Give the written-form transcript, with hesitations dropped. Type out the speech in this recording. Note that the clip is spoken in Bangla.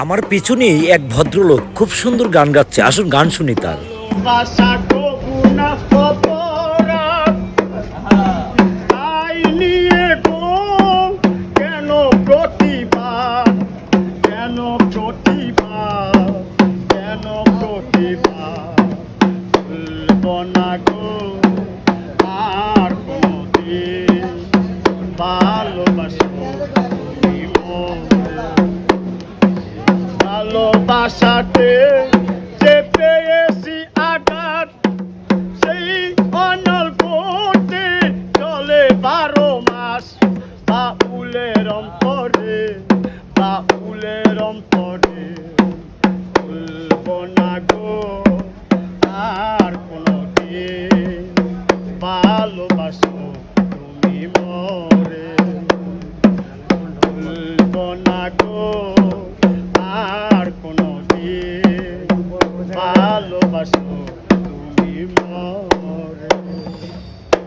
আমার পিছনেই এক ভদ্রলোক খুব সুন্দর গান গাচ্ছে, আসুন গান শুনি তার। ভালোবাসাতে যে পেয়েছি আঘাত, সেই অনল করতে চলে 12 মাস। বাউলের অন্তরে, বাউলের অন্তরে ভুলবো না গো আর কোনদিন, ভালোবাসো তুমি মরে। ভুলবো না গো আর কোনদিন, ভালোবাসো।